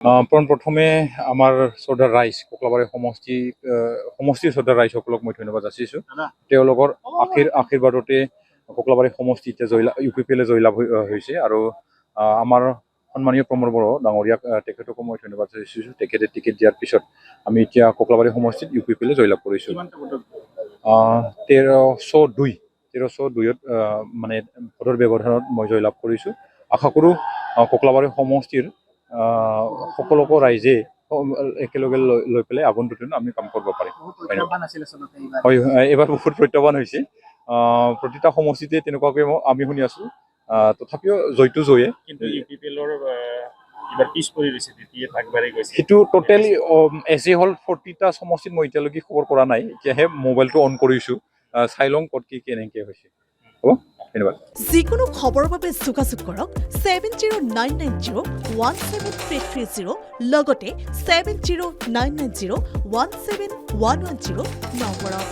পোনপ্ৰথমে আমাৰ শ্ৰদ্ধাৰ ৰাইজ ককলাবাৰী সমষ্টিৰ শ্ৰদ্ধাৰ ৰাইজসকলক মই ধন্যবাদ যাচিছোঁ। তেওঁলোকৰ আশীৰ্বাদতে ককলাবাৰী সমষ্টি এতিয়া UPPL জয়লাভ হৈছে আৰু আমাৰ সন্মানীয় প্ৰমোদ বড়ো ডাঙৰীয়াক তেখেতকো মই ধন্যবাদ যাচিছোঁ। তেখেতে টিকেট দিয়াৰ পিছত আমি এতিয়া ককলাবাৰী সমষ্টিত UPPL জয়লাভ কৰিছোঁ। 1302ত মানে ভোটৰ ব্যৱধানত মই জয়লাভ কৰিছোঁ। আশা কৰোঁ ককলাবাৰী সমষ্টিৰ সকলোকো ৰাইজে একেলগে লৈ পেলাই আগন্তুক দিনত আমি কাম কৰিব পাৰিম। হয়, এইবাৰ বহুত প্ৰত্যাহ্বান হৈছে। প্ৰতিটা সমষ্টিতে তেনেকুৱাকৈ আমি শুনি আছোঁ। তথাপিও জয়টো জয়ে, কিন্তু সেইটো টোটেলি এজে হ'ল 40টা সমষ্টিত মই এতিয়ালৈকে খবৰ কৰা নাই। এতিয়াহে মোবাইলটো অন কৰিছোঁ, চাই লওঁ ক'ত কি কেনেকৈ হৈছে। হ'ব, ধন্যবাদ। যিকোনো খবৰৰ বাবে যোগাযোগ কৰক 7099017330 লগতে 7099017110 নম্বৰত।